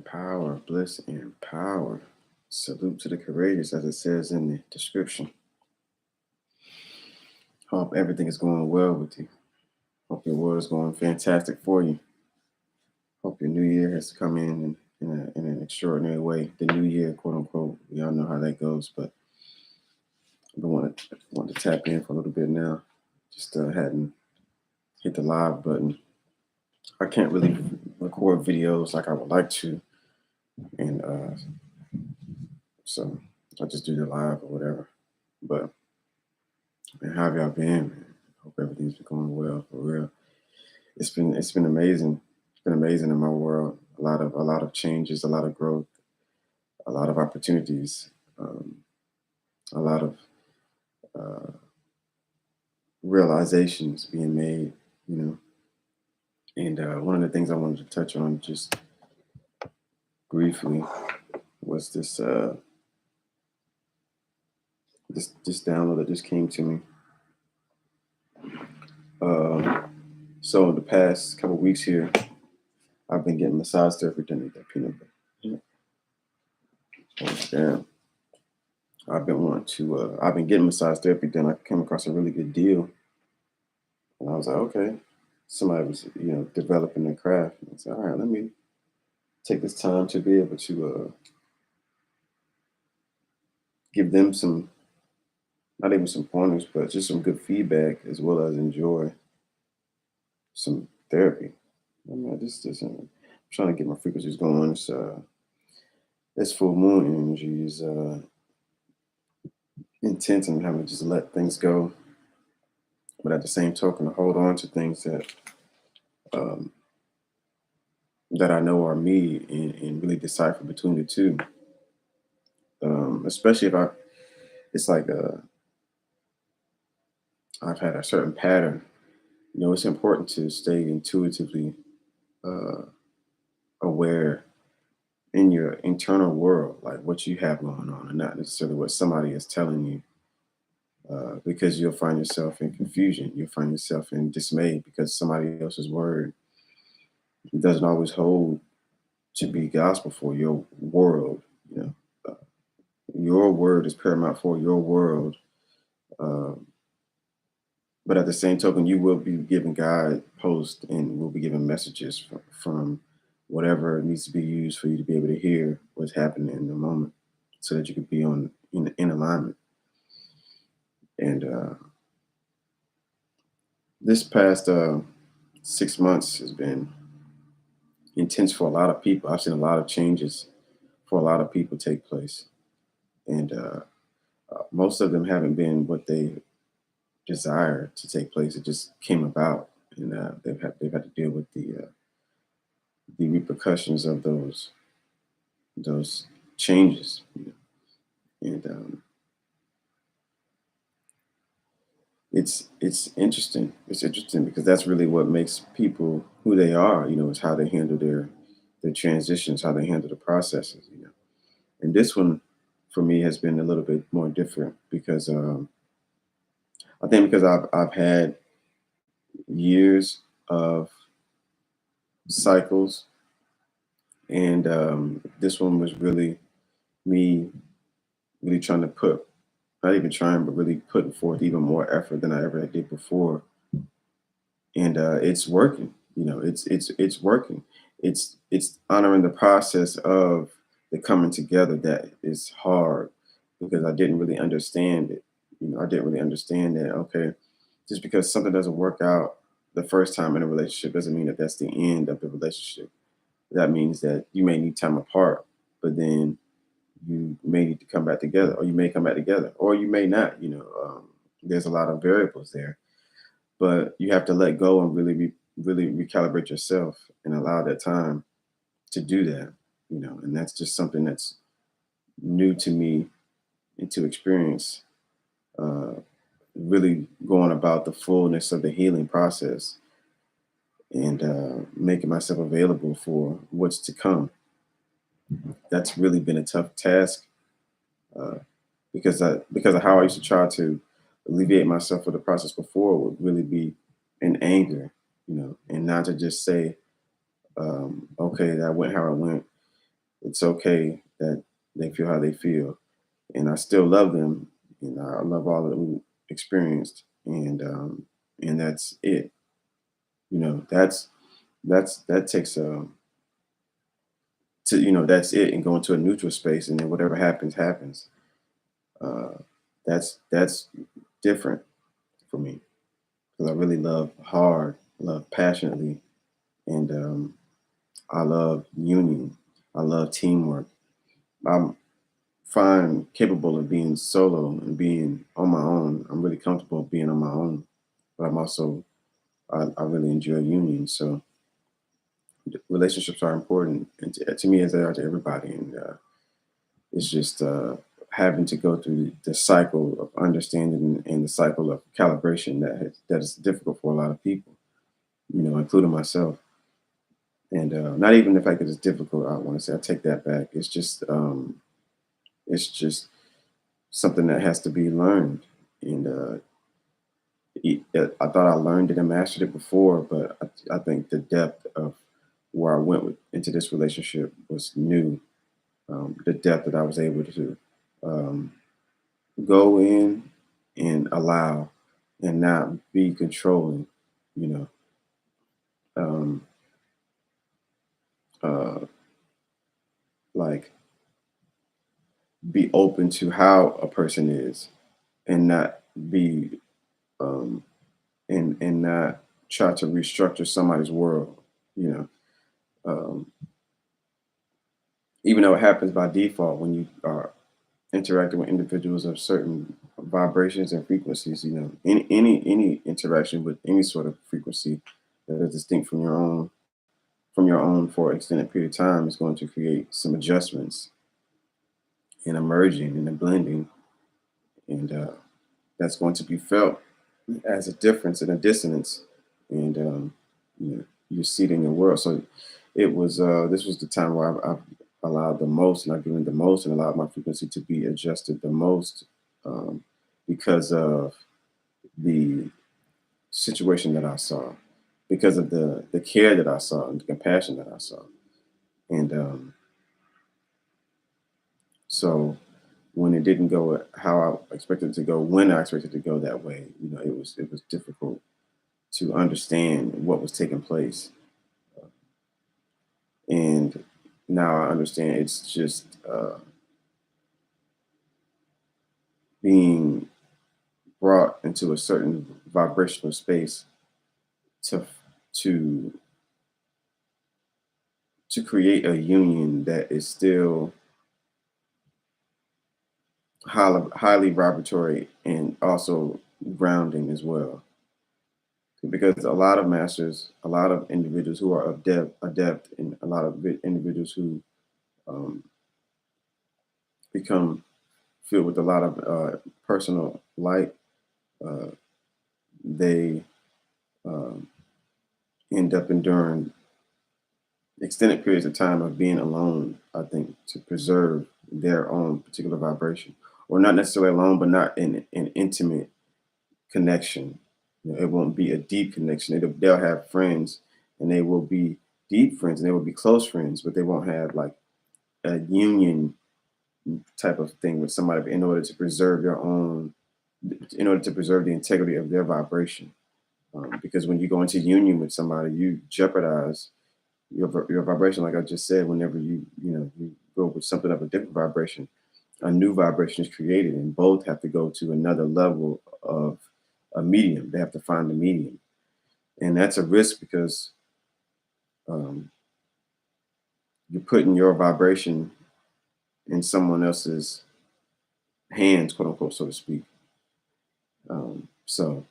and power, bliss and power. Salute to the courageous, as it says in the description. Hope everything is going well with you. Hope your world is going fantastic for you. Hope your new year has come in an extraordinary way. The new year, quote unquote. We all know how that goes, but I want to tap in for a little bit now. Just hadn't hit the live button. I can't really record videos like I would like to, and so I just do the live or whatever. But man, how have y'all been? Man? Hope everything's been going well for real. It's been amazing. It's been amazing in my world. A lot of changes, a lot of growth, a lot of opportunities, um, a lot of uh, realizations being made. You know, and one of the things I wanted to touch on just briefly was this download that just came to me. Uh, so the past couple weeks here, I've been getting massage therapy done with that peanut butter. Yeah. Oh, damn. I've been getting massage therapy done. I came across a really good deal. And I was like, okay. Somebody was, developing their craft. And I said, all right, let me take this time to be able to give them not even some pointers, but just some good feedback as well as enjoy some therapy. I mean, I'm trying to get my frequencies going. This full moon energy is intense and having to just let things go. But at the same token, to hold on to things um, that I know are me and really decipher between the two. Especially if it's like I've had a certain pattern. It's important to stay intuitively uh, aware in your internal world, like what you have going on, and not necessarily what somebody is telling you. Because you'll find yourself in confusion, you'll find yourself in dismay because somebody else's word doesn't always hold to be gospel for your world. You know, uh, your word is paramount for your world. Um, but at the same token, you will be given guide posts and will be given messages from whatever needs to be used for you to be able to hear what's happening in the moment, so that you could be in alignment. And this past 6 months has been intense for a lot of people. I've seen a lot of changes for a lot of people take place, and most of them haven't been what they desired to take place. It just came about, and they've had to deal with the repercussions of those changes. And it's interesting. It's interesting because that's really what makes people who they are. Is how they handle their transitions, how they handle the processes. And this one for me has been a little bit more different because I think because I've had years of cycles, and this one was really me really trying to put, not even trying, but really putting forth even more effort than I ever did before, and it's working. It's working. It's honoring the process of the coming together that is hard because I didn't really understand it. I didn't really understand that. Okay, just because something doesn't work out the first time in a relationship doesn't mean that that's the end of the relationship. That means that you may need time apart, but then you may need to come back together, or you may come back together, or you may not. There's a lot of variables there, but you have to let go and really recalibrate yourself and allow that time to do that. And that's just something that's new to me and to experience. Uh, really going about the fullness of the healing process and making myself available for what's to come. That's really been a tough task uh, because of how I used to try to alleviate myself for the process before would really be in anger, and not to just say, okay, that went how it went. It's okay that they feel how they feel, and I still love them, and I love all that we experienced, and that's it. That takes to that's it, and go into a neutral space, and then whatever happens happens. Uh, that's different for me because I really love hard, love passionately, and I love union. I love teamwork. I'm fine, capable of being solo and being on my own. I'm really comfortable being on my own, but I really enjoy union. So relationships are important, and to me as they are to everybody. And it's just having to go through the cycle of understanding and the cycle of calibration that is difficult for a lot of people, including myself. And not even the fact that it's difficult. I want to say I take that back. It's just something that has to be learned. And I thought I learned it and mastered it before, but I think the depth of where I went into this relationship was new. The depth that I was able to um, go in and allow and not be controlling, you know, um, uh, like be open to how a person is and not be um, and not try to restructure somebody's world, you know. Um, Even though it happens by default when you are interacting with individuals of certain vibrations and frequencies, any interaction with any sort of frequency that is distinct from your own for an extended period of time is going to create some adjustments and a merging and a blending, and that's going to be felt as a difference and a dissonance, and you see it in your world. So it was this was the time where I've allowed the most, and I've given the most, and allowed my frequency to be adjusted the most, um, because of the situation that I saw, because of the care that I saw and the compassion that I saw, and so when it didn't go how I expected it to go, when I expected it to go that way, it was difficult to understand what was taking place. And now I understand it's just being brought into a certain vibrational space to to to create a union that is still highly vibratory and also grounding as well. Because a lot of masters, a lot of individuals who are adept, and a lot of individuals who um, become filled with a lot of personal light, uh, they um, end up enduring extended periods of time of being alone, I think, to preserve their own particular vibration. Or not necessarily alone, but not in an intimate connection. It won't be a deep connection. They'll have friends, and they will be deep friends, and they will be close friends, but they won't have like a union type of thing with somebody in order to preserve the integrity of their vibration. Because when you go into union with somebody, you jeopardize your vibration. Like I just said, whenever you go with something of a different vibration, a new vibration is created, and both have to go to another level of a medium. They have to find the medium, and that's a risk because um, you're putting your vibration in someone else's hands, quote unquote, so to speak. So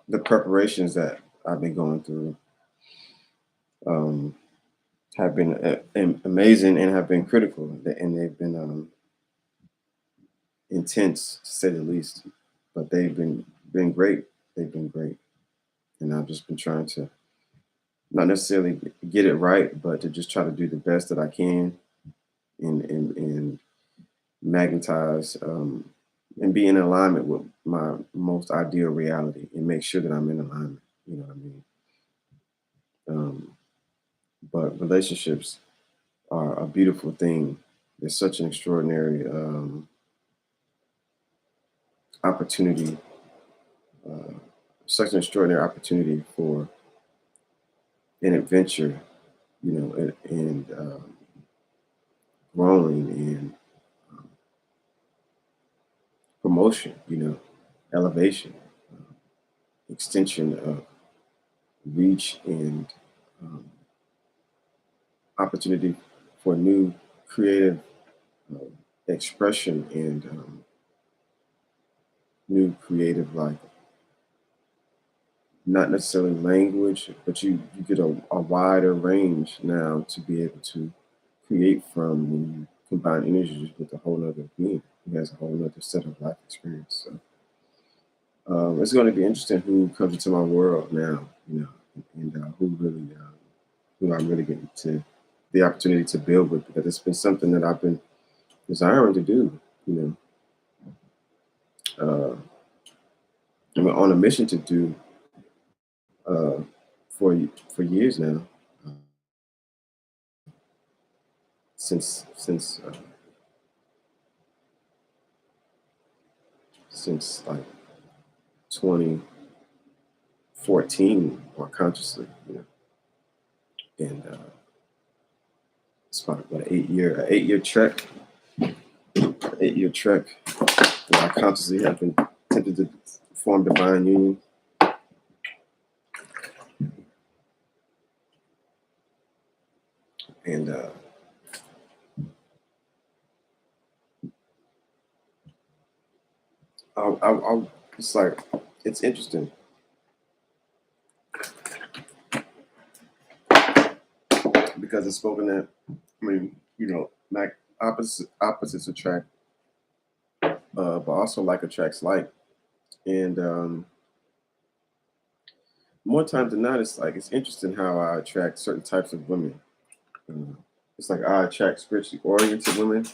the preparations that I've been going through um, have been amazing and have been critical, and they've been intense to say the least. But they've been great. They've been great, and I've just been trying to not necessarily get it right, but to just try to do the best that I can, and magnetize, and be in alignment with my most ideal reality, and make sure that I'm in alignment. You know what I mean? but relationships are a beautiful thing. There's such an extraordinary opportunity, uh, such an extraordinary opportunity for an adventure, and growing and promotion, elevation, extension of reach, and um, opportunity for new creative uh, expression and new creative, like, not necessarily language, but you get a wider range now to be able to create from when you combine energies with a whole nother being who has a whole nother set of life experience. So it's going to be interesting who comes into my world now, and who I'm really getting to the opportunity to build with, because it's been something that I've been desiring to do. You know, I'm on a mission to do uh, for years now, uh, since like 2014, more consciously, and it's about what, 8 year trek, 8 year trek. Where I consciously have been tempted to form divine union, and it's like, it's interesting because it's spoken that, I mean, like opposites attract, but also like attracts like, and more times than not, it's like, it's interesting how I attract certain types of women. Uh, it's like I attract spiritually oriented women,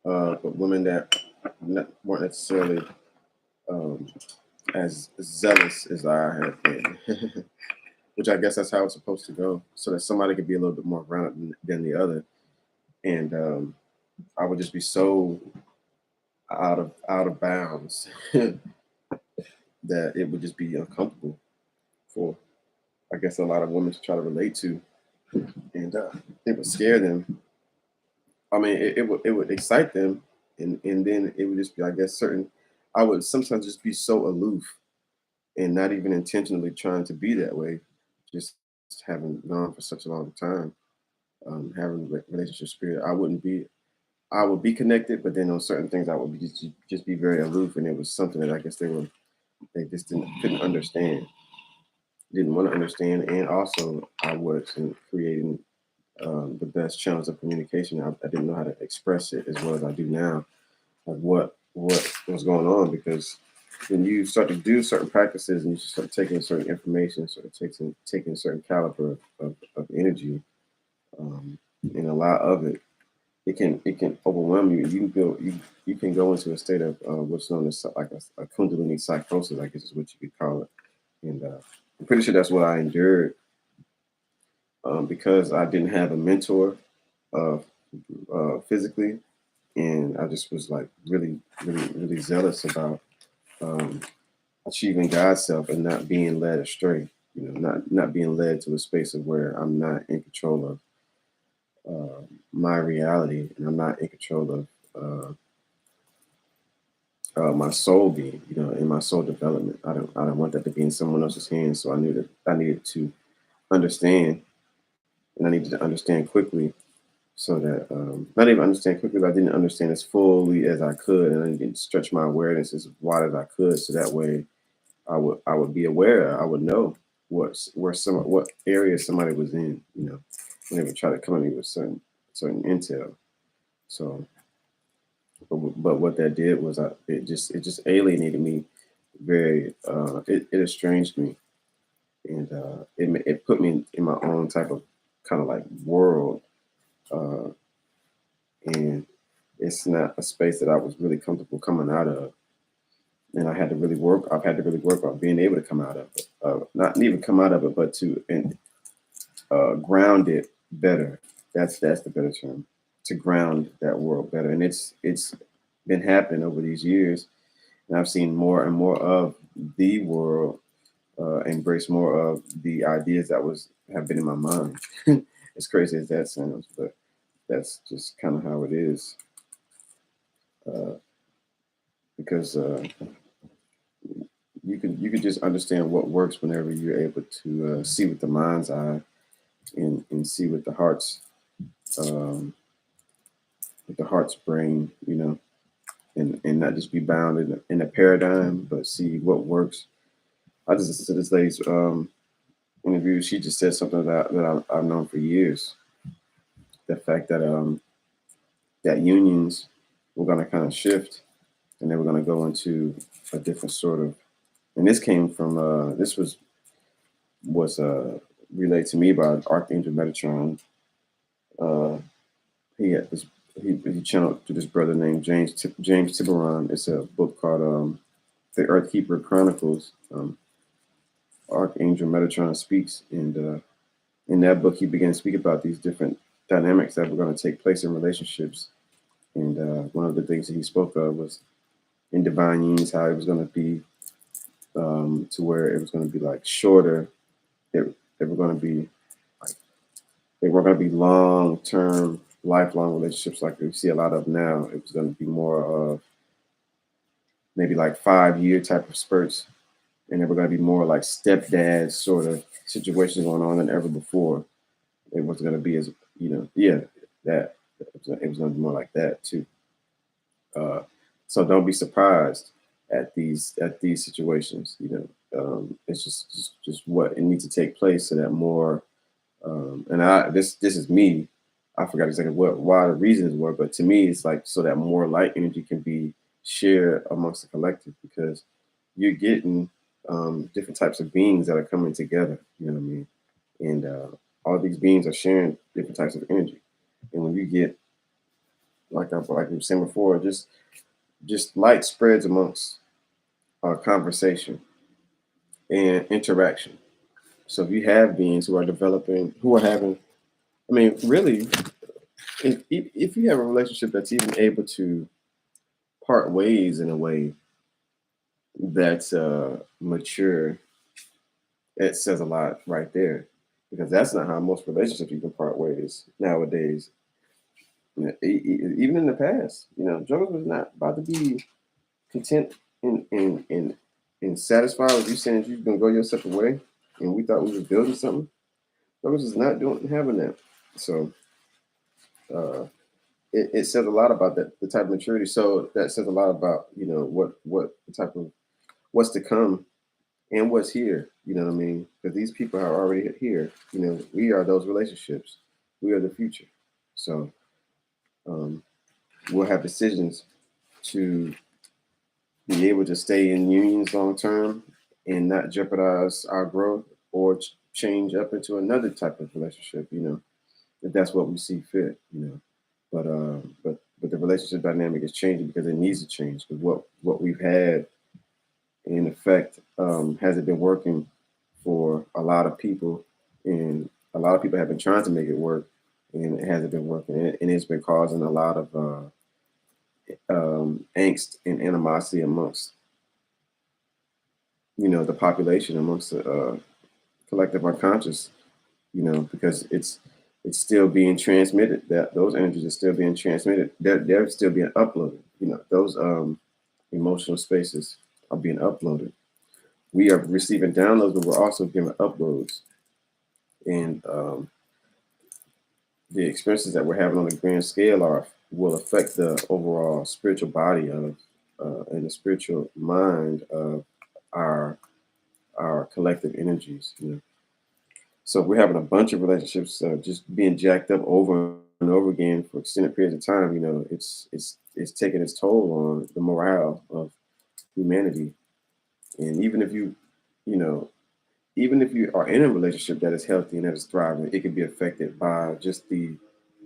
but women that weren't necessarily um, as zealous as I have been, which I guess that's how it's supposed to go, so that somebody could be a little bit more grounded than the other. And I would just be so out of bounds that it would just be uncomfortable for, I guess, a lot of women to try to relate to, and it would scare them. I mean, it would excite them, and then it would just be, I guess, certain. I would sometimes just be so aloof and not even intentionally trying to be that way, just having gone for such a long time, having relationship spirit. I would be connected, but then on certain things I would just be very aloof, and it was something that I guess they just couldn't understand, didn't want to understand, and also I wasn't creating the best channels of communication. I didn't know how to express it as well as I do now, like what was going on, because when you start to do certain practices and you start taking certain information, sort of taking a certain caliber of energy, and a lot of it, it can overwhelm you. You can go into a state of what's known as like a kundalini psychosis, I guess is what you could call it. And I'm pretty sure that's what I endured, because I didn't have a mentor uh, physically, and I just was like really, really, really zealous about um, achieving God's self and not being led astray. Not being led to a space of where I'm not in control of my reality, and I'm not in control of my soul being, in my soul development. I don't want that to be in someone else's hands. So I knew that I needed to understand, and I needed to understand quickly, so that not even understand quickly, but I didn't understand as fully as I could, and I didn't stretch my awareness as wide as I could, so that way I would be aware. I would know what area somebody was in, when they would try to come at me with certain intel. So, but what that did was, it just alienated me very. It estranged me, and it put me in my own type of kind of like world, uh, and it's not a space that I was really comfortable coming out of. And I had to really work. I've had to really work on being able to come out of it. Not even come out of it, but to ground it better. That's the better term, to ground that world better. And it's been happening over these years, and I've seen more and more of the world embrace more of the ideas that was have been in my mind. As crazy as that sounds, but that's just kind of how it is. Uh, because you can just understand what works whenever you're able to see with the mind's eye and see um, with the heart's brain, and not just be bound in a paradigm, but see what works. I just listened to this lady's interview. She just said something I've known for years. The fact that unions were going to kind of shift, and they were going to go into a different sort of. And this came from this was relayed to me by Archangel Metatron. Uh, he had this he channeled to this brother named James Tiburon. It's a book called The Earthkeeper Chronicles. Archangel Metatron speaks, and in that book he began to speak about these different dynamics that were going to take place in relationships. And one of the things that he spoke of was in divine unions, how it was going to be to where it was going to be like shorter. They were going to be like they weren't going to be long term, lifelong relationships like we see a lot of now. It was going to be more of maybe like 5 year type of spurts, and they were going to be more like stepdad sort of situations going on than ever before. It wasn't going to be as yeah, that it was going to be more like that too. So don't be surprised at these situations. It's just what it needs to take place so that more. And this is me. I forgot exactly why the reasons were, but to me, it's like so that more light energy can be shared amongst the collective, because you're getting different types of beings that are coming together. You know what I mean? And all these beings are sharing different types of energy. And when you get like we were saying before, just light spreads amongst conversation and interaction. So if you have beings who are developing, who are having, I mean, really, if you have a relationship that's even able to part ways in a way that's mature, it says a lot right there, because that's not how most relationships you can part ways nowadays. Even in the past, Jones was not about to be content and satisfied with you saying you're gonna go your separate way, and we thought we was building something. Jones is not doing having that. So uh, it says a lot about that, the type of maturity. So that says a lot about what the type of what's to come and what's here. You know what I mean? Because these people are already here. We are those relationships. We are the future. So um, we'll have decisions to be able to stay in unions long term and not jeopardize our growth, or change up into another type of relationship. If that's what we see fit. But the relationship dynamic is changing because it needs to change, because what we've had in effect hasn't been working for a lot of people, and a lot of people have been trying to make it work, and it hasn't been working, and it's been causing a lot of angst and animosity amongst the population, amongst the collective unconscious, because it's still being transmitted. That those energies are still being transmitted. They're still being uploaded. Those emotional spaces are being uploaded. We are receiving downloads, but we're also giving uploads, and the experiences that we're having on a grand scale will affect the overall spiritual body of and the spiritual mind of our collective energies. So we're having a bunch of relationships just being jacked up over and over again for extended periods of time. It's taking its toll on the morale of humanity. And you know, even if you are in a relationship that is healthy and that is thriving, it can be affected by just the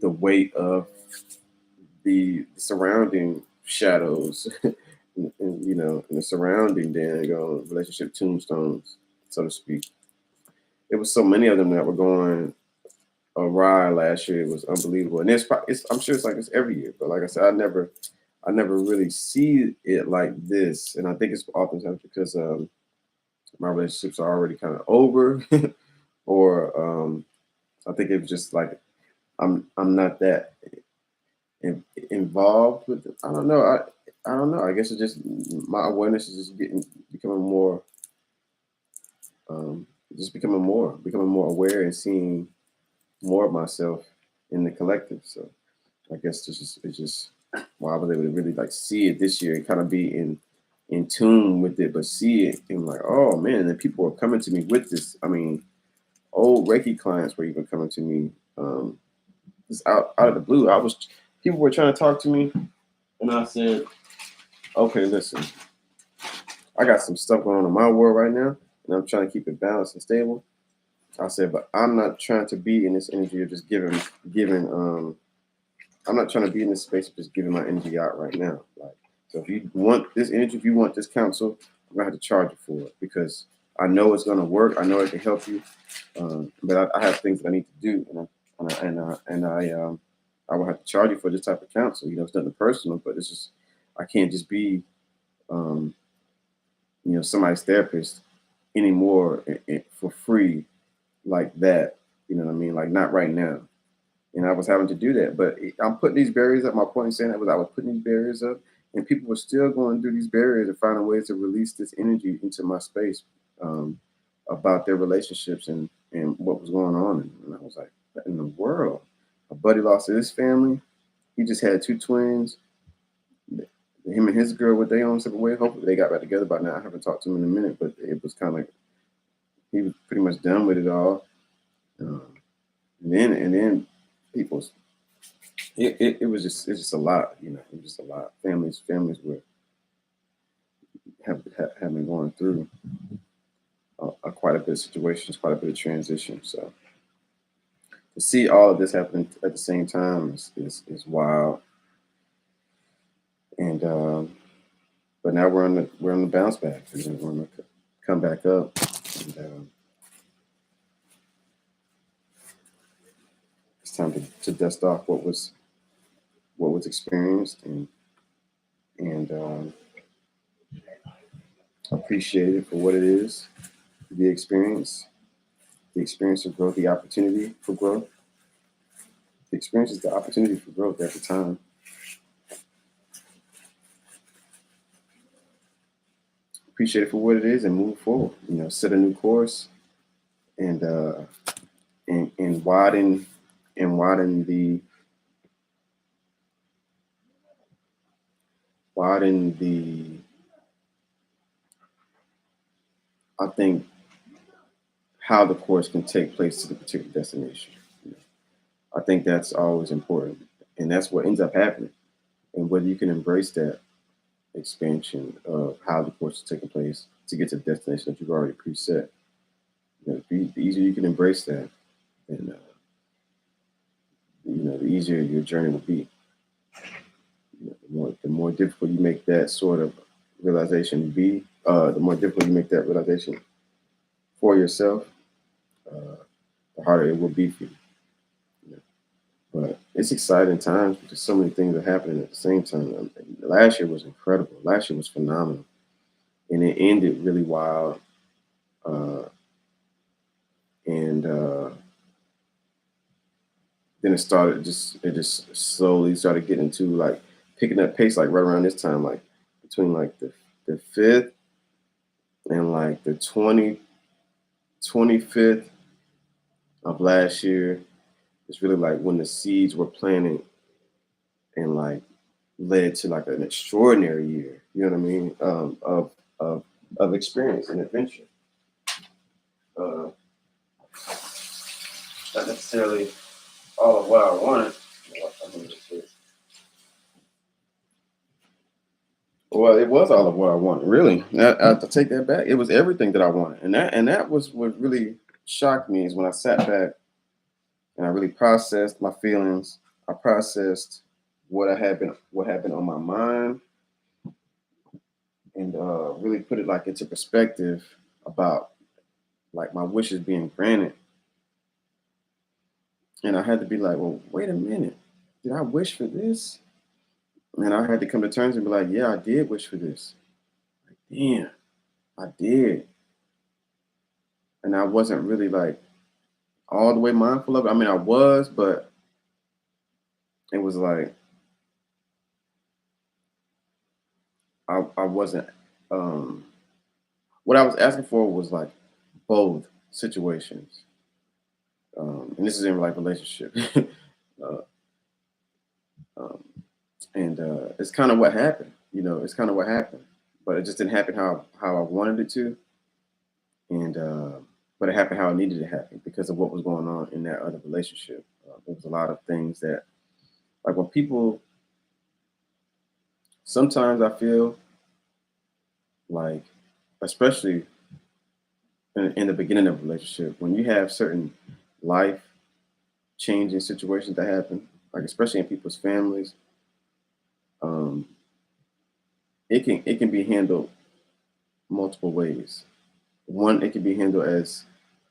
weight of the surrounding shadows, and the surrounding relationship tombstones, so to speak. It was so many of them that were going a ride last year. It was unbelievable, and I'm sure it's like this every year. But like I said, I never really see it like this, and I think it's oftentimes because my relationships are already kind of over, or I think it was just like I'm not that involved with it. I don't know. I don't know. I guess it's just my awareness is just becoming more, um, just becoming more aware and seeing more of myself in the collective. So I guess it's just why I was able to really like see it this year and kind of be in tune with it, but see it and like, oh man, and then people are coming to me with this. I mean, old Reiki clients were even coming to me, just out of the blue. People were trying to talk to me, and I said, okay, listen, I got some stuff going on in my world right now, and I'm trying to keep it balanced and stable. I said, but I'm not trying to be in this energy of just giving. I'm not trying to be in this space of just giving my energy out right now. Like, so if you want this energy, if you want this counsel, I'm gonna have to charge you for it because I know it's gonna work. I know it can help you, but I have things that I need to do, I will have to charge you for this type of counsel. You know, it's nothing personal, but it's just I can't just be, um, somebody's therapist anymore for free like that. You know what I mean? Like not right now. And I was having to do that. But I'm putting these barriers up. My point in saying that was I was putting these barriers up, and people were still going through these barriers and finding ways to release this energy into my space, um, about their relationships and what was going on. And I was like, what in the world? A buddy lost his family. He just had two twins. Him and his girl were they on separate ways. Hopefully they got back together by now. I haven't talked to him in a minute, but it was kind of like he was pretty much done with it all. Um, and then people's it was just it's just a lot, you know. It was just a lot. Families were have been going through quite a bit of situations, quite a bit of transition. So to see all of this happening at the same time is wild. And but now we're on the bounce back. You know, we're on the come back up. And it's time to dust off what was experienced and appreciate it for what it is, the experience of growth, the opportunity for growth. The experience is the opportunity for growth at the time. Appreciate it for what it is and move forward. You know, set a new course and and widen the I think how the course can take place to the particular destination. You know, I think that's always important, and that's what ends up happening. And whether you can embrace that expansion of how the course is taking place to get to the destination that you've already preset, you know, the easier you can embrace that, and you know, the easier your journey will be. You know, the more difficult you make that sort of realization be, the more difficult you make that realization for yourself, uh, the harder it will be for you. You know? But it's exciting times because so many things are happening at the same time. Last year was incredible. Last year was phenomenal, and it ended really wild. Uh, and then it just slowly started getting to like picking up pace, like right around this time, like between like the 5th and like the 25th of last year. It's really like when the seeds were planted and like led to like an extraordinary year. You know what I mean? Of experience and adventure. Uh, Not necessarily all of what I wanted. Well, it was all of what I wanted, really. I take that back. It was everything that I wanted, and that was what really shocked me is when I sat back and I really processed my feelings. I processed what had been on my mind, and really put it like into perspective about like my wishes being granted. And I had to be like, well, wait a minute. Did I wish for this? And I had to come to terms and be like, yeah, I did wish for this. Damn, I did. And I wasn't really like all the way mindful of it. I mean, I was, but it was like I wasn't um what I was asking for was like both situations. And this is in like relationship. uh, um, and it's kind of what happened, it's kind of what happened, but it just didn't happen how I wanted it to. And but it happened how it needed to happen because of what was going on in that other relationship. There was a lot of things that, like, when people, sometimes I feel like, especially in the beginning of a relationship, when you have certain life changing situations that happen, like especially in people's families, um, it can be handled multiple ways. One, it can be handled as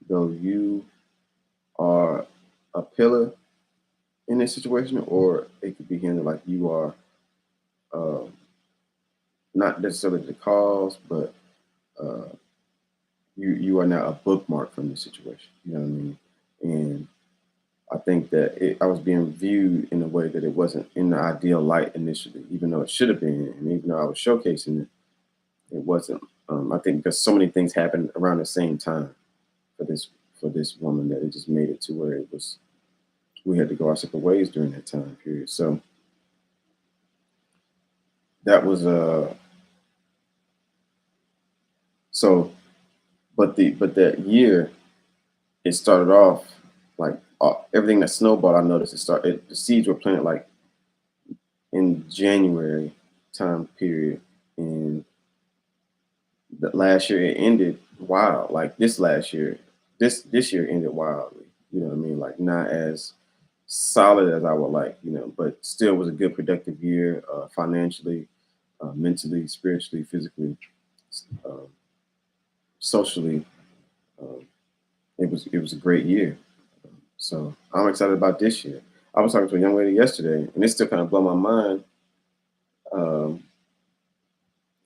though you are a pillar in this situation, or it could be handled like you are, uh, not necessarily the cause, but uh, you are now a bookmark from the situation. You know what I mean? And I think that I was being viewed in a way that it wasn't in the ideal light initially, even though it should have been, and even though I was showcasing it, it wasn't. I think because so many things happened around the same time for this woman, that it just made it to where it was, we had to go our separate ways during that time period. So that was so but that year, it started off like, everything that snowballed. I noticed the seeds were planted like in January time period, and the last year it ended wild. Like this year ended wildly. You know what I mean? Like, not as solid as I would like, but still was a good productive year, financially, mentally, spiritually, physically, um, socially. Um, it was a great year. So I'm excited about this year. I was talking to a young lady yesterday, and it still kind of blew my mind. Um,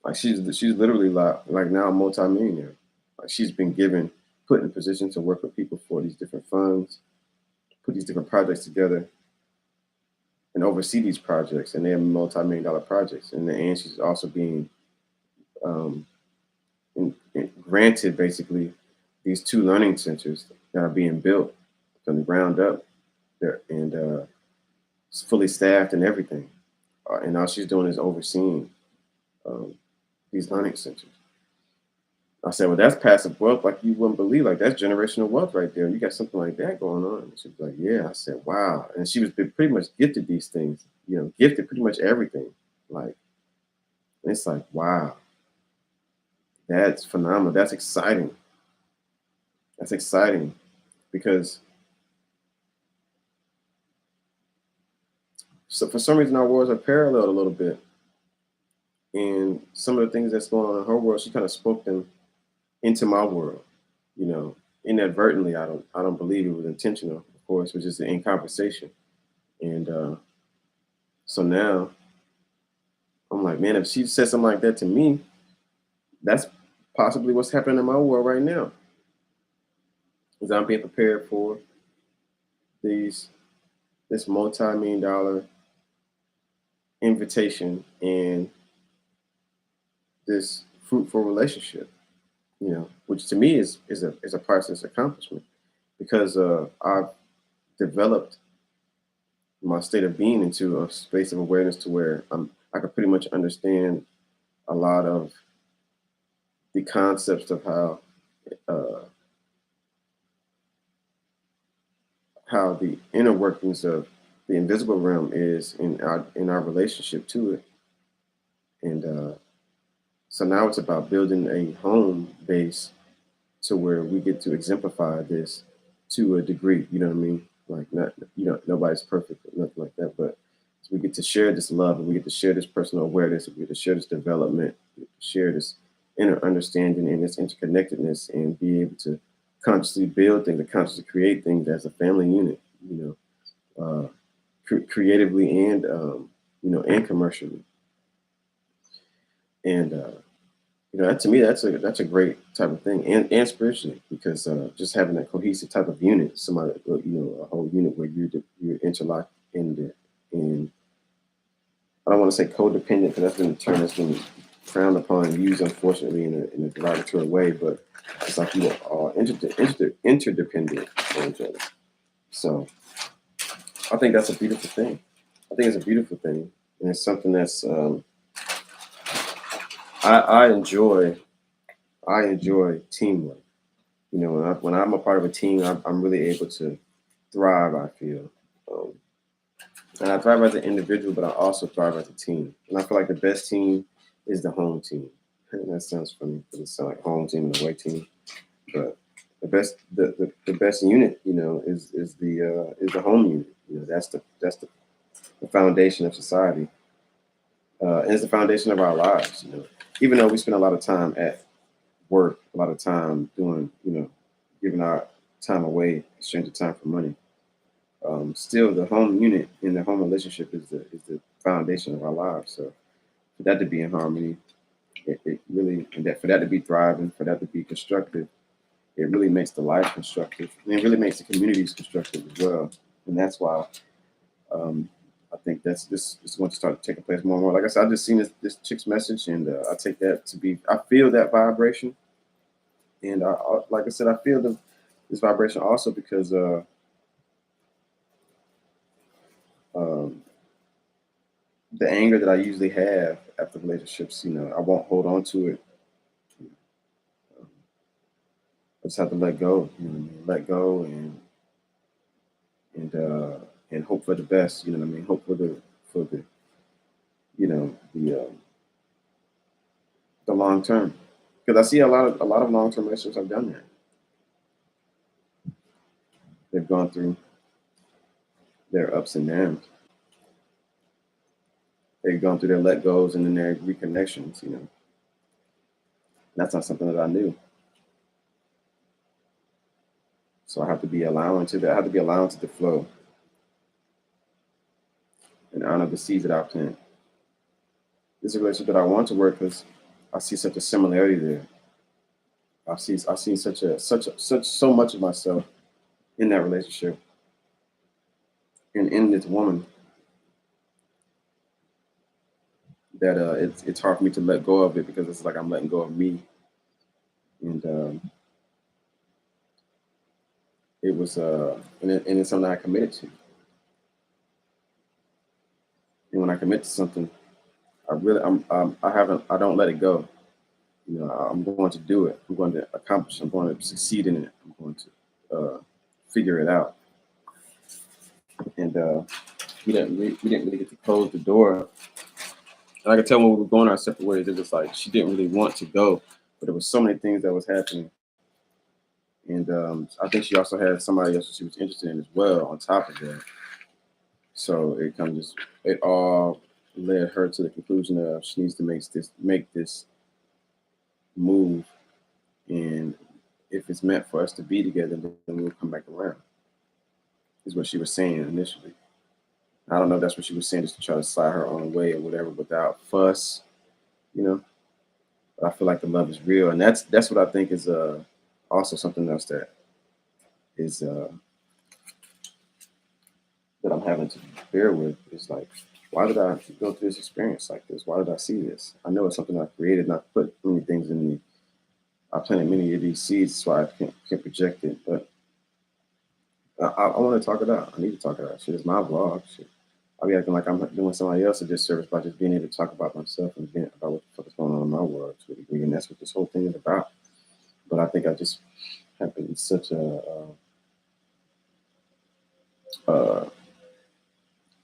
like, she's literally like now a multimillionaire. Like, she's been put in a position to work with people for these different funds, put these different projects together, and oversee these projects. And they're multi-million-dollar projects. And she's also being, um, granted, basically, these two learning centers that are being built from the ground up there, and it's fully staffed and everything. And all she's doing is overseeing, um, these learning centers. I said, well, that's passive wealth like you wouldn't believe. Like, that's generational wealth right there. You got something like that going on. And she was like, yeah. I said, wow. And she was pretty much gifted these things, gifted pretty much everything. Like, it's like, wow, that's phenomenal. That's exciting. That's exciting because, so for some reason, our worlds are paralleled a little bit. And some of the things that's going on in her world, she kind of spoke them into my world, you know, inadvertently. I don't believe it was intentional, of course, it was just in conversation. And so now I'm like, man, if she said something like that to me, that's possibly what's happening in my world right now. Is I'm being prepared for these this multi-million dollar invitation and this fruitful relationship, which to me is a priceless accomplishment because I've developed my state of being into a space of awareness to where I can pretty much understand a lot of the concepts of uh, how the inner workings of the invisible realm is in our relationship to it. And so now it's about building a home base to where we get to exemplify this to a degree. You know what I mean? Like, not, nobody's perfect or nothing like that, but we get to share this love, and we get to share this personal awareness, and we get to share this development, we get to share this inner understanding and this interconnectedness, and be able to consciously build things and consciously create things as a family unit. you creatively and and commercially. And that, to me, that's a great type of thing, and spiritually, because just having that cohesive type of unit, somebody, a whole unit where you're interlocked in the in I don't want to say codependent, because that's been a term that's been frowned upon and used, unfortunately, in a derogatory way. But it's like you are all interdependent on each other. So I think that's a beautiful thing. I think it's a beautiful thing, and it's something that's I enjoy. I enjoy teamwork. When I'm a part of a team, I'm really able to thrive. I feel, um, and I thrive as an individual, but I also thrive as a team. And I feel like the best team is the home team. And that sounds funny, because it sounds like home team and away team. But the best unit, is the home unit. That's the foundation of society. And it's the foundation of our lives. Even though we spend a lot of time at work, a lot of time doing, giving our time away, exchanging time for money. Still, the home unit in the home relationship is the foundation of our lives. So for that to be in harmony, it really, and that for that to be thriving, for that to be constructive, it really makes the life constructive, and it really makes the communities constructive as well. And that's why um, I think that's this is going to start taking place more and more. Like I said, I just seen this chick's message, and I take that to be. I feel that vibration, and like I said, I feel this vibration also because um, the anger that I usually have after relationships, I won't hold on to it. Um, I just have to let go, let go, and and hope for the best. You know what I mean? Hope for the the long term, because I see a lot of long term relationships have done that. They've gone through their ups and downs. They've gone through their let goes and then their reconnections. That's not something that I knew. So I have to be allowing to that. I have to be allowing to the flow and honor the seeds that I plant. This is a relationship that I want to work because I see such a similarity there. I see such so much of myself in that relationship and in this woman that it's hard for me to let go of it, because it's like I'm letting go of me. And it was and it's something I committed to. And when I commit to something, I don't let it go. I'm going to do it. I'm going to accomplish. I'm going to succeed in it. I'm going to figure it out. And we didn't really get to close the door. And I could tell when we were going our separate ways, it was like she didn't really want to go, but there was so many things that was happening. And I think she also had somebody else that she was interested in as well on top of that. So it all led her to the conclusion of she needs to make this move, and if it's meant for us to be together, then we'll come back around. Is what she was saying initially. I don't know if that's what she was saying, just to try to slide her own way or whatever without fuss, you know. But I feel like the love is real, and that's what I think is also something else that is that I'm having to bear with. Is like, why did I go through this experience like this? Why did I see this? I know it's something I created, and I put many things in me. I planted many of these seeds, so I can project it. But I want to talk it out. I need to talk it out. Shit, it's my vlog. Shit. I'll be acting like I'm doing somebody else a disservice by just being able to talk about myself and being about what the fuck is going on in my world to a degree, and that's what this whole thing is about. But I think I just have been such uh,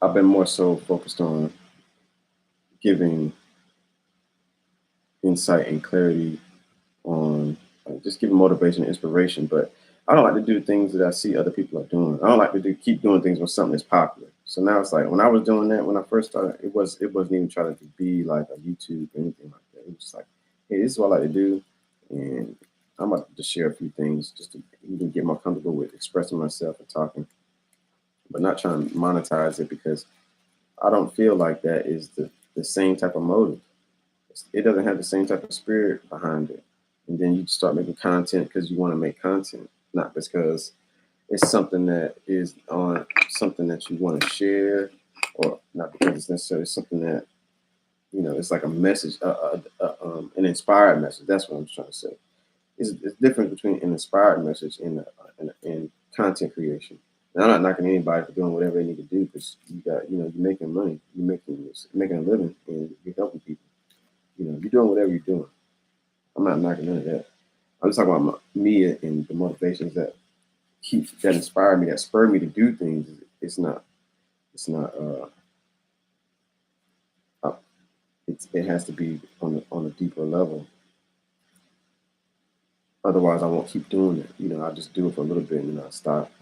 I've been more so focused on giving insight and clarity on just giving motivation and inspiration. But I don't like to do things that I see other people are doing. I don't like to keep doing things when something is popular. So now it's like when I was doing that when I first started, it wasn't even trying to be like a YouTube or anything like that. It was just like, hey, this is what I like to do, and I'm about to share a few things just to even get more comfortable with expressing myself and talking. but not trying to monetize it because I don't feel like that is the same type of motive. It doesn't have the same type of spirit behind it. And then you start making content because you want to make content, not because it's something that is on something that you want to share, or not because it's necessarily something that it's like a message, an inspired message. That's what I'm trying to say. It's different between an inspired message and content creation. Now, I'm not knocking anybody for doing whatever they need to do because you're making money, you're making a living, and you're helping people. You're doing whatever you're doing. I'm not knocking none of that. I'm just talking about me and the motivations that inspire me, that spur me to do things. It's not. It's not. Uh, it has to be on a deeper level. Otherwise, I won't keep doing it. I'll just do it for a little bit and then I'll stop.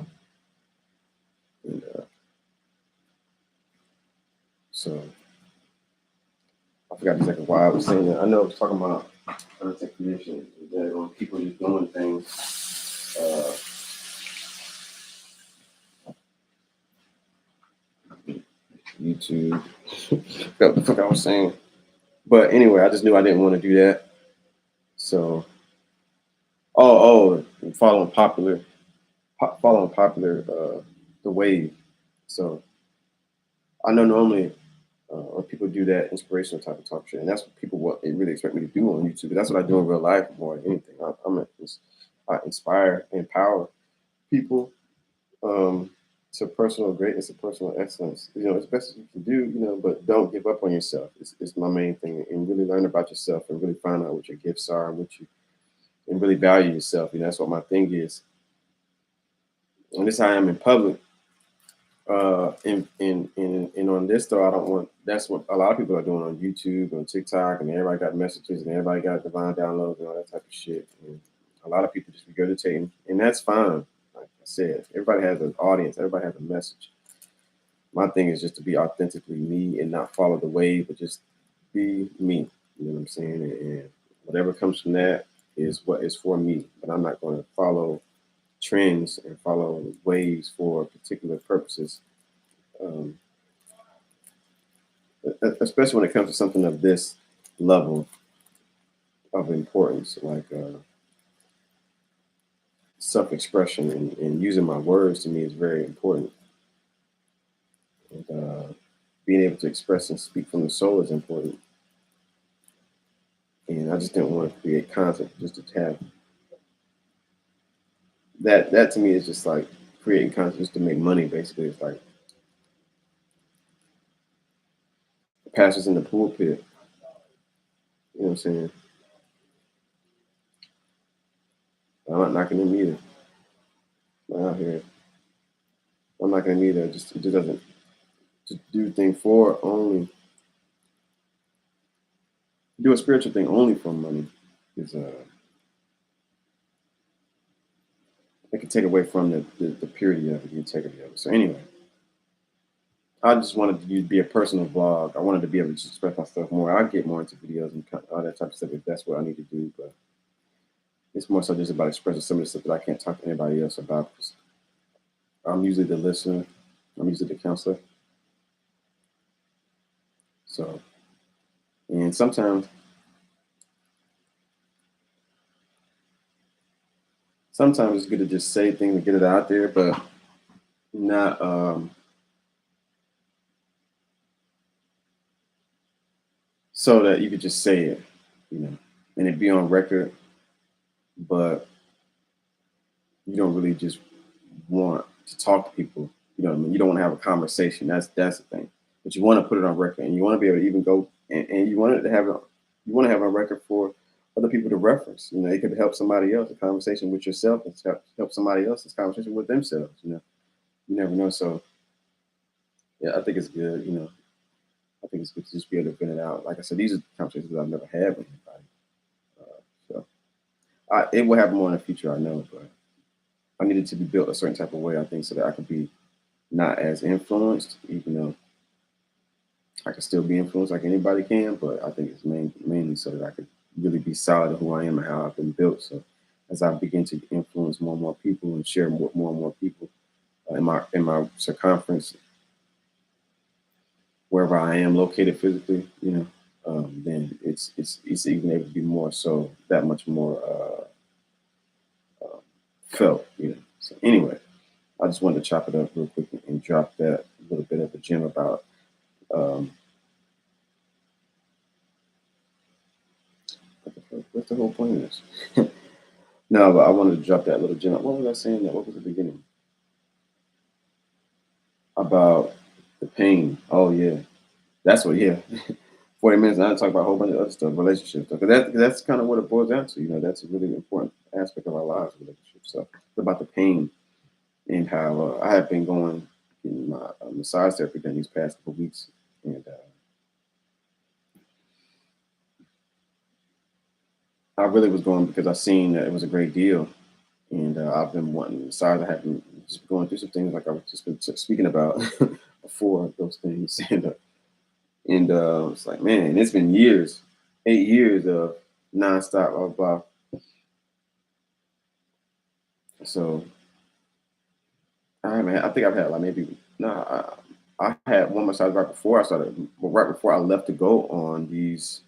And so I forgot exactly why I was saying that. I know I was talking about content creation, that on people just doing things. YouTube. What the fuck I was saying. But anyway, I just knew I didn't want to do that. So, following popular, the wave. So I know normally when people do that inspirational type of talk shit, and that's what they really expect me to do on YouTube. But that's what I do in real life more than anything. I inspire, empower people um, to personal greatness and personal excellence. As best as you can do. But don't give up on yourself. It's my main thing, and really learn about yourself and really find out what your gifts are and really value yourself. That's what my thing is, and this is how I am in public. And on this though, I don't want. That's what a lot of people are doing on YouTube and TikTok, and everybody got messages and everybody got divine downloads and all that type of shit. And a lot of people just regurgitating, and that's fine. Like I said, everybody has an audience. Everybody has a message. My thing is just to be authentically me and not follow the wave, but just be me. You know what I'm saying? And whatever comes from that is what is for me. But I'm not going to follow trends and follow waves for particular purposes. Um, Especially when it comes to something of this level of importance, like self-expression and using my words to me is very important. And being able to express and speak from the soul is important. And I just didn't want to create content just to have that. That to me is just like creating content just to make money. Basically, it's like pastors in the pulpit. You know what I'm saying? I'm not knocking them either. I'm out here. I'm not gonna either. It just doesn't to do thing for only do a spiritual thing only for money is it can take away from the purity of it, the integrity of it. So anyway, I just wanted to be a personal vlog. I wanted to be able to just express myself more. I get more into videos and all that type of stuff if that's what I need to do. But it's more so just about expressing some of the stuff that I can't talk to anybody else about because I'm usually the listener. I'm usually the counselor. So, and sometimes it's good to just say things and get it out there, but not so that you could just say it, and it be on record, but you don't really just want to talk to people. You know what I mean? You don't want to have a conversation. That's the thing. But you want to put it on record, and you want to be able to even go and you want it to have a you want to have a record for other people to reference. It could help somebody else a conversation with yourself and help somebody else's conversation with themselves. You never know. So yeah, I think it's good. I think it's good to just be able to vent it out. Like I said, these are conversations that I've never had with anybody. So it will happen more in the future, I know, but I needed to be built a certain type of way, I think, so that I could be not as influenced, even though I can still be influenced like anybody can. But I think it's mainly so that I could really be solid in who I am and how I've been built. So as I begin to influence more and more people and share more and more people in my my circumference, wherever I am located physically, then it's even able to be more so that much more felt. So anyway, I just wanted to chop it up real quick and drop that little bit of a gem about um, what's the whole point of this? No, but I wanted to drop that little gem. What was I saying? What was the beginning about the pain? Oh yeah, that's what. Yeah, 40 minutes. And I talk about a whole bunch of other stuff, relationships, because that's kind of what it boils down to. That's a really important aspect of our lives, relationships. So it's about the pain and how I have been going in my massage therapy done these past couple weeks, and I really was going because I seen that it was a great deal, and I've been wanting massage. I have been just going through some things like I was just been speaking about before those things, and it's like, man, it's been years, 8 years of nonstop, blah blah. So I think I've had like maybe no. I had one massage right before I started, well, right before I left to go on these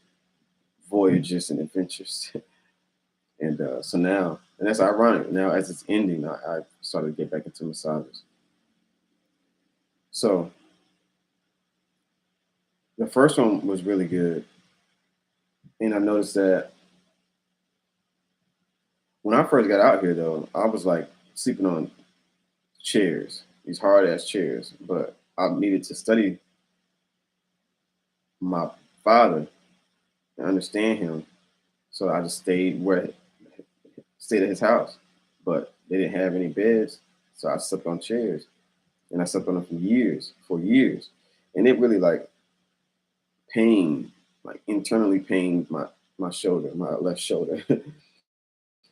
voyages and adventures. And so now, and that's ironic. Now, as it's ending, I started to get back into massages. So the first one was really good, and I noticed that when I first got out here, though, I was like sleeping on chairs, these hard ass chairs. But I needed to study my father and understand him, so I just stayed at his house. But they didn't have any beds, so I slept on chairs, and I slept on them for years, and it really like pain, like internally pained my shoulder, my left shoulder.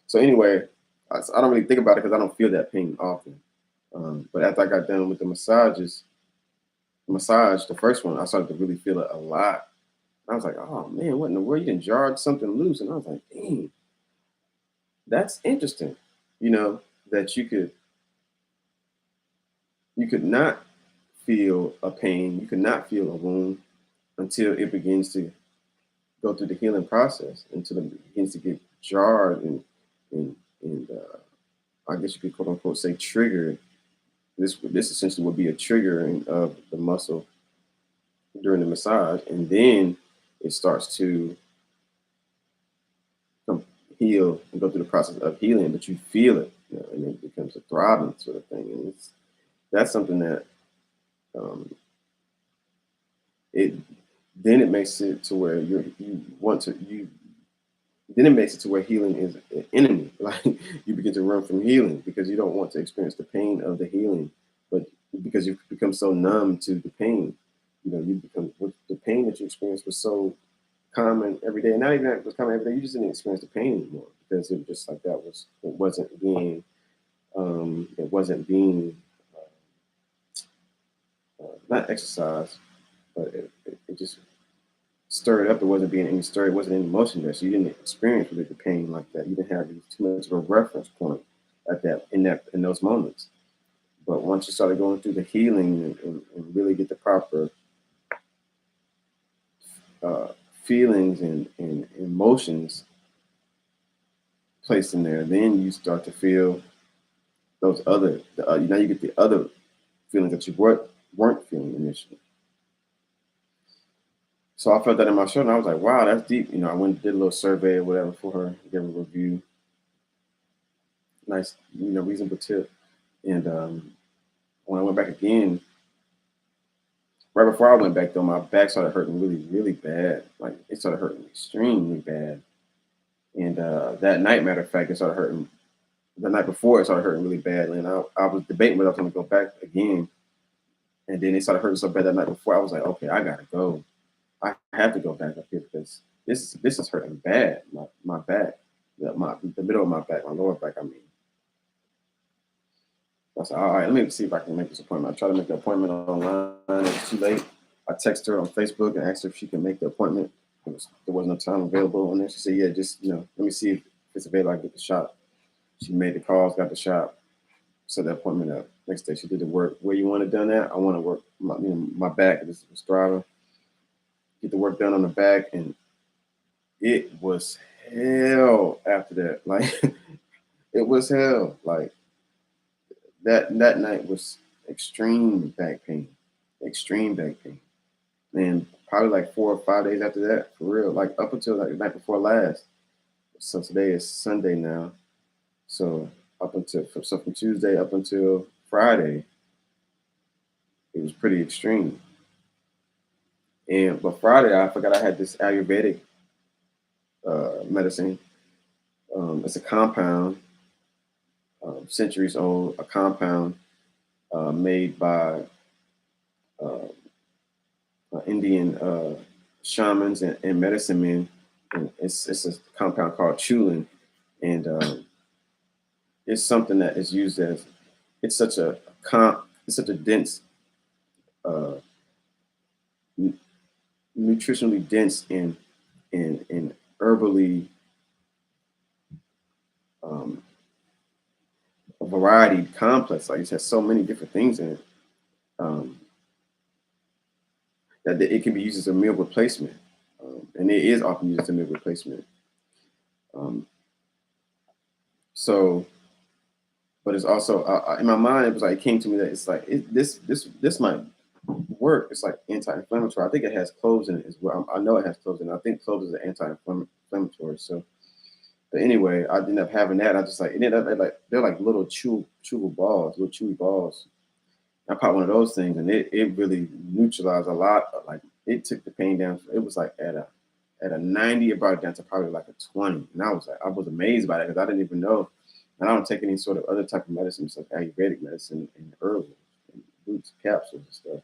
So anyway, I don't really think about it because I don't feel that pain often. But after I got done with the first one, I started to really feel it a lot. I was like, oh man, what in the world? You can jarred something loose, and I was like, dang, that's interesting. You know that you could not feel a pain, you could not feel a wound until it begins to go through the healing process, until it begins to get jarred and I guess you could quote unquote say triggered. This essentially would be a triggering of the muscle during the massage, and then it starts to come heal and go through the process of healing. But you feel it, and it becomes a throbbing sort of thing, and that's something that it then it makes it to where you want to you then it makes it to where healing is an enemy. Like you begin to run from healing because you don't want to experience the pain of the healing, but because you become so numb to the pain, you become the pain that you experienced was so common every day. And not even that it was common every day, you just didn't experience the pain anymore because it was just like it wasn't being not exercised, but it just stirred up. It wasn't being any stirred. It wasn't any emotion there. So you didn't experience really the pain like that. You didn't have too much of a reference point at in those moments. But once you started going through the healing and really get the proper uh, feelings and emotions placed in there, then you start to feel now you get the other feelings that you weren't feeling initially. So I felt that in my shoulder. And I was like, wow, that's deep. I went and did a little survey or whatever for her, gave her a review. Nice, reasonable tip. And when I went back again, right before I went back though, my back started hurting really, really bad. Like it started hurting extremely bad. And that night, matter of fact, it started hurting. The night before, it started hurting really badly. And I was debating whether I was going to go back again. And then it started hurting so bad that night before. I was like, okay, I gotta go. I have to go back up here because this is hurting bad. My back, the middle of my back, my lower back. I mean, I said, all right, let me see if I can make this appointment. I tried to make the appointment online. It was too late. I texted her on Facebook and asked her if she could make the appointment. There was no time available on there. She said, yeah, just let me see if it's available. I can get the shot. She made the calls, got the shot. set that appointment up. Next day, she did the work. Where you want it done at? I want to work my back. This was driving. Get the work done on the back, and it was hell after that. Like it was hell. Like that night was extreme back pain, extreme back pain, and probably like 4 or 5 days after that, for real. Like up until like the night before last. So today is Sunday now. So from Tuesday up until Friday, it was pretty extreme. But Friday, I forgot I had this Ayurvedic medicine. It's a compound, centuries old, a compound made by uh, Indian shamans and medicine men. And it's a compound called chulin, and it's something that is used as it's such a it's such a dense, uh, nutritionally dense and herbally um, a variety complex. Like it has so many different things in it. Um, that it can be used as a meal replacement, and it is often used as a meal replacement. Um, so, but it's also in my mind, it was like it came to me that it's like this might work. It's like anti-inflammatory. I think it has cloves in it as well. I know it has cloves in it. I think cloves is an anti-inflammatory. So, but anyway, I ended up having that. I just like it ended up like they're like little chewable balls, little chewy balls. I popped one of those things, and it really neutralized a lot. Like it took the pain down. It was like at a 90, it brought it down to probably like a 20. And I was amazed by that because I didn't even know. And I don't take any sort of other type of medicine, like Ayurvedic medicine and herbs and roots, capsules and stuff.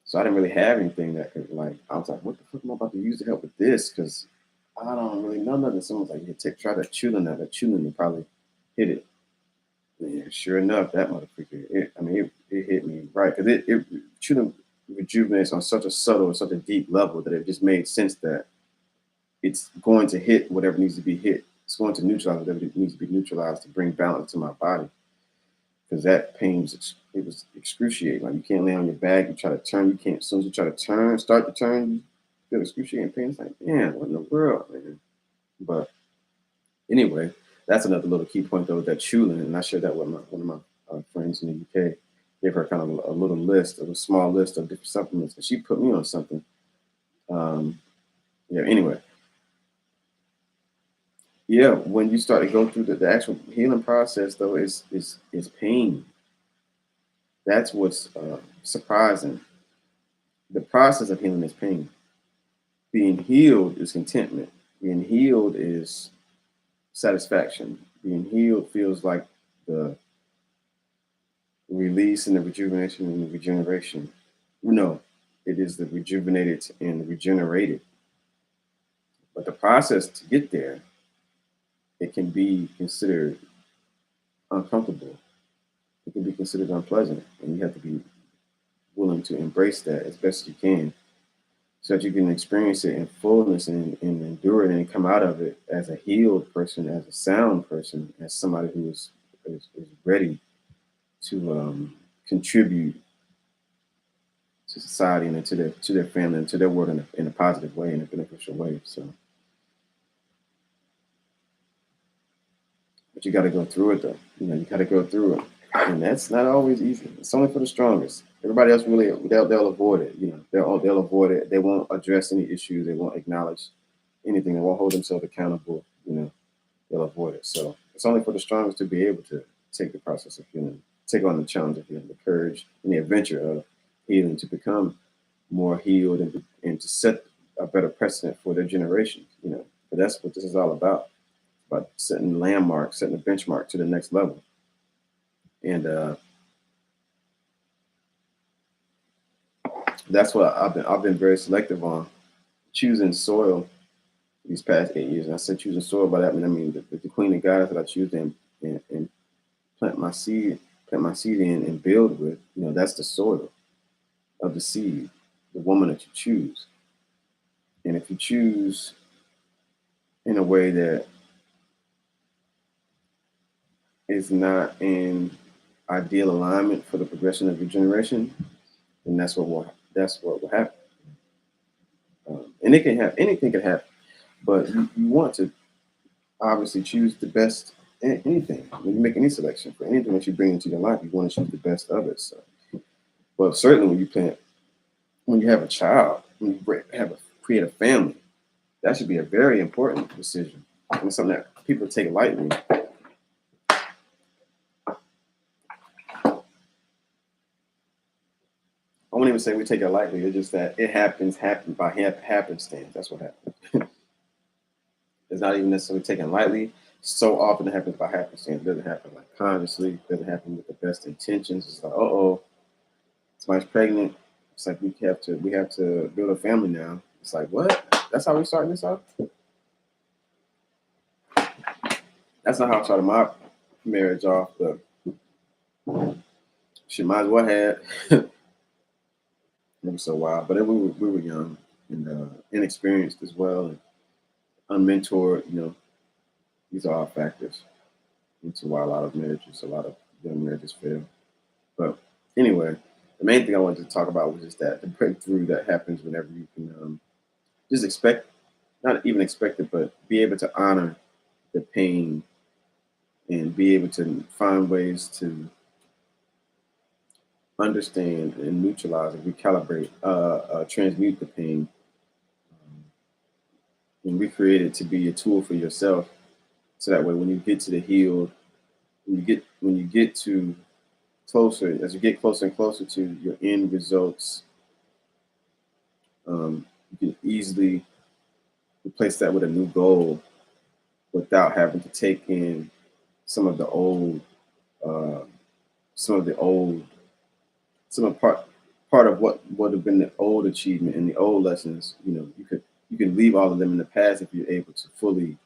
So I didn't really have anything that could like. I was like, what the fuck am I about to use to help with this? Because I don't really know nothing. Someone's like, yeah, try that chewing that. That chewing will probably hit it. Yeah, sure enough, that motherfucker. It hit me right because it shouldn't rejuvenates on such a subtle, such a deep level that it just made sense that it's going to hit whatever needs to be hit. It's going to neutralize whatever needs to be neutralized to bring balance to my body. Because that pain it was excruciating. Like you can't lay on your back. You try to turn, you can't. As soon as you try to start to turn, you feel excruciating pain. It's like, man, what in the world, man? But anyway, that's another little key point though, that chulin, and I shared that with one of my friends in the UK. Gave her kind of a little list, a small list of different supplements, and she put me on something. Um, yeah. Anyway, yeah. When you start to go through the actual healing process, though, is pain. That's what's surprising. The process of healing is pain. Being healed is contentment. Being healed is satisfaction. Being healed feels like the release and the rejuvenation and the regeneration. No, it is the rejuvenated and regenerated. But the process to get there, it can be considered uncomfortable. It can be considered unpleasant, and you have to be willing to embrace that as best you can, so that you can experience it in fullness and endure it and come out of it as a healed person, as a sound person, as somebody who is ready to contribute to society and to their family and to their world in a positive way, in a beneficial way. So, but you got to go through it though. You got to go through it, and that's not always easy. It's only for the strongest. Everybody else really they'll avoid it. They'll avoid it. They won't address any issues. They won't acknowledge anything. They won't hold themselves accountable. They'll avoid it. So it's only for the strongest to be able to take the process of healing, take on the challenge of healing, the courage and the adventure of healing to become more healed and to set a better precedent for their generation. But that's what this is all about setting landmarks, setting a benchmark to the next level. And that's what I've been very selective on choosing soil these past 8 years. And I said choosing soil by that I mean the queen of goddess that I choose and plant my seed, in and build with. That's the soil of the seed, the woman that you choose. And if you choose in a way that is not in ideal alignment for the progression of your generation, then that's what will happen. And it can happen. Anything can happen, but you want to obviously choose the best in anything. When you make any selection for anything that you bring into your life, you want to choose the best of it. So, well, certainly when you have a child, when you create a family, that should be a very important decision, and it's something that people take lightly. I won't even say we take it lightly. It's just that it happen by happenstance. That's what happens. It's not even necessarily taken lightly. So often it happens by happenstance. It doesn't happen like consciously. It doesn't happen with the best intentions. It's like, oh, somebody's pregnant. It's like we have to build a family now. It's like, what? That's how we're starting this off? That's not how I started my marriage off, but she might as well had. It was so wild. But we were young and inexperienced as well and unmentored, these are all factors into why a lot of young marriages fail. But anyway, the main thing I wanted to talk about was just that the breakthrough that happens whenever you can just expect, not even expect it, but be able to honor the pain and be able to find ways to understand and neutralize and recalibrate, transmute the pain, and recreate it to be a tool for yourself. So that way, when you get to the healed, when you get to closer, as you get closer and closer to your end results, you can easily replace that with a new goal without having to take in some of the old, uh, some of the old, some of part of what would have been the old achievement and the old lessons. You can leave all of them in the past if you're able to fully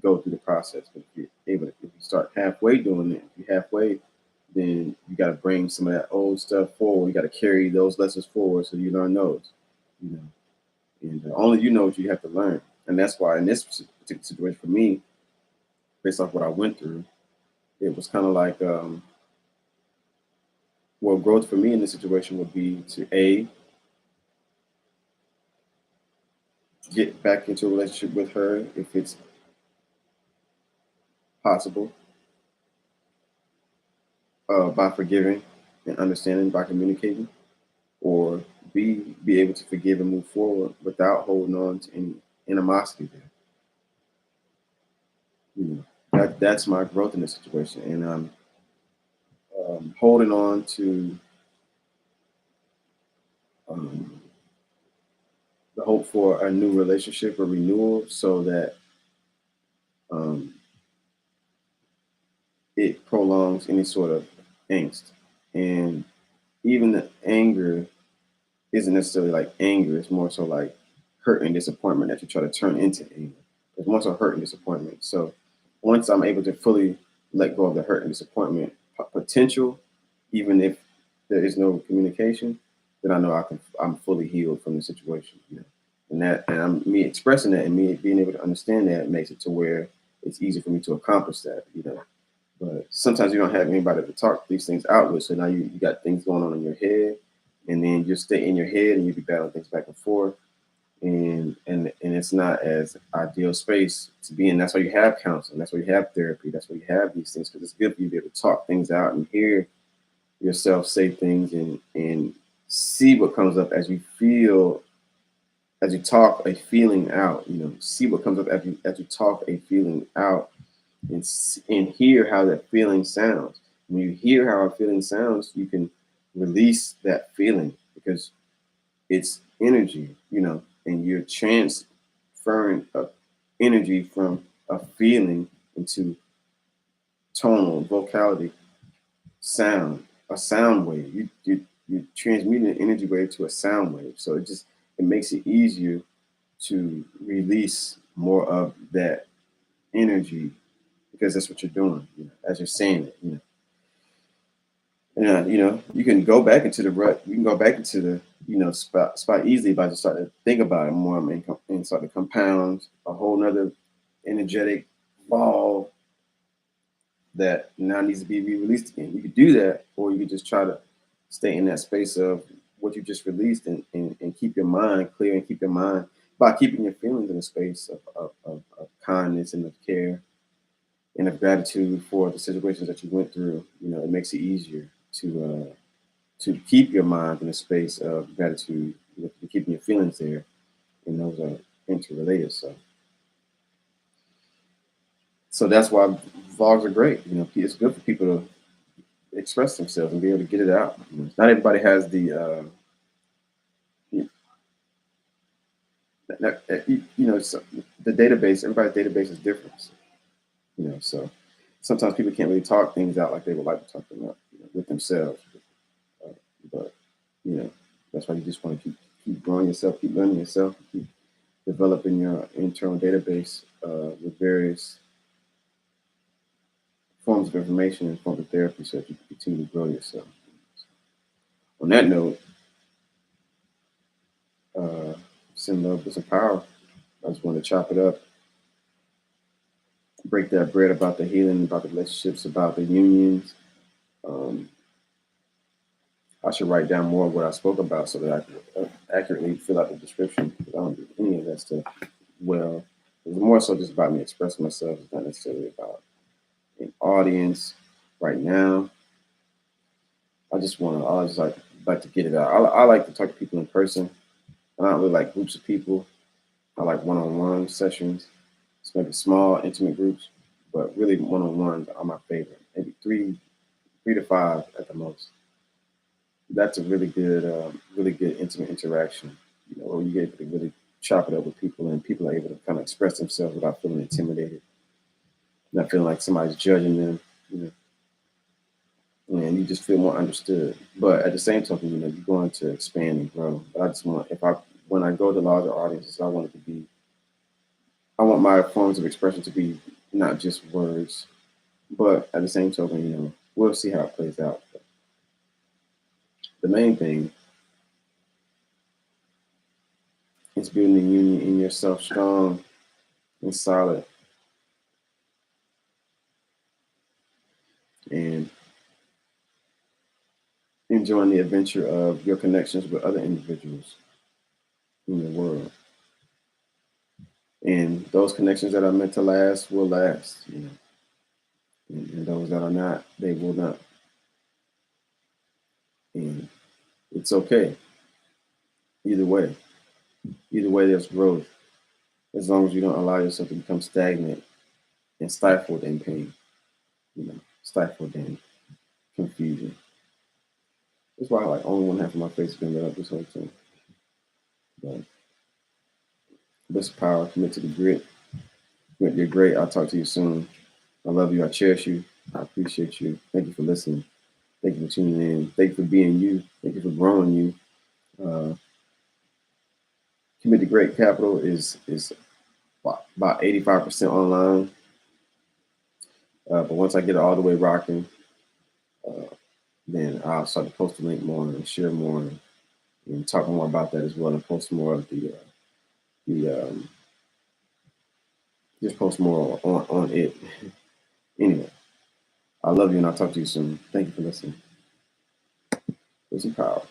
go through the process. But if you start halfway doing it, if you're halfway, then you got to bring some of that old stuff forward. You got to carry those lessons forward so you learn those. You know, and only you know what you have to learn. And that's why in this particular situation for me, based off what I went through, it was kind of like, well, growth for me in this situation would be to get back into a relationship with her if it's possible, by forgiving and understanding, by communicating, or be able to forgive and move forward without holding on to any animosity there. That's my growth in this situation, and I'm holding on to um, the hope for a new relationship or renewal, so that um, it prolongs any sort of angst. And even the anger isn't necessarily like anger; it's more so like hurt and disappointment that you try to turn into anger. It's more so hurt and disappointment. So once I'm able to fully let go of the hurt and disappointment potential, even if there is no communication, then I know I'm fully healed from the situation. And me expressing that and me being able to understand that makes it to where it's easy for me to accomplish that. But sometimes you don't have anybody to talk these things out with, so now you got things going on in your head, and then you stay in your head and you be battling things back and forth, and it's not as ideal space to be in. That's why you have counseling. That's why you have therapy. That's why you have these things, because it's good for you to be able to talk things out and hear yourself say things and see what comes up as you talk a feeling out. See what comes up as you talk a feeling out, and hear how that feeling sounds. When you hear how a feeling sounds, you can release that feeling, because it's energy, and you're transferring energy from a feeling into tonal, vocality, sound, a sound wave. You transmuting an energy wave to a sound wave. So it makes it easier to release more of that energy, because that's what you're doing, as you're saying it. You can go back into the rut. You can go back into the spot easily by just starting to think about it more, and start to compound a whole nother energetic ball that now needs to be re-released again. You could do that, or you could just try to stay in that space of what you just released, and keep your mind clear, and keep your mind by keeping your feelings in a space of kindness and of care and of gratitude for the situations that you went through. It makes it easier to keep your mind in a space of gratitude, keeping your feelings there, and those are interrelated. So that's why vlogs are great. It's good for people to express themselves and be able to get it out. Not everybody has you so the database. Everybody's database is different. So sometimes people can't really talk things out like they would like to talk them out, with themselves. Uh, but you know, that's why you just want to keep growing yourself, keep learning yourself, keep developing your internal database with various forms of information and forms of therapy, so that you can continue to grow yourself. On that note, uh, send love with some power. I just want to chop it up, break that bread about the healing, about the relationships, about the unions. Um, I should write down more of what I spoke about so that I can accurately fill out the description. I don't do any of that stuff well. It's more so just about me expressing myself. It's not necessarily about an audience right now. I just like to get it out. I like to talk to people in person. I don't really like groups of people. I like one-on-one sessions. It's maybe small, intimate groups, but really one-on-ones are my favorite. Maybe three to five at the most. That's a really good intimate interaction. Where you get able to really chop it up with people, and people are able to kind of express themselves without feeling intimidated, not feeling like somebody's judging them. You and you just feel more understood. But at the same token, you're going to expand and grow. But I just want, if I when I go to larger audiences, I want it to be, I want my forms of expression to be not just words, but at the same token, we'll see how it plays out. But the main thing is building the union in yourself strong and solid, and enjoying the adventure of your connections with other individuals in the world. And those connections that are meant to last will last, and those that are not, they will not. And it's okay. Either way, there's growth, as long as you don't allow yourself to become stagnant and stifled in pain, stifled in confusion. That's why like only one half of my face has been lit up this whole time. But this power, commit to the grit. You're great. I'll talk to you soon. I love you. I cherish you. I appreciate you. Thank you for listening. Thank you for tuning in. Thank you for being you. Thank you for growing you. Uh, Commit to Great Capital is about 85% online. But once I get it all the way rocking, uh, then I'll start to post the link more and share more, and talk more about that as well, and post more of the just post more on it. Anyway, I love you, and I'll talk to you soon. Thank you for listening. There's some power.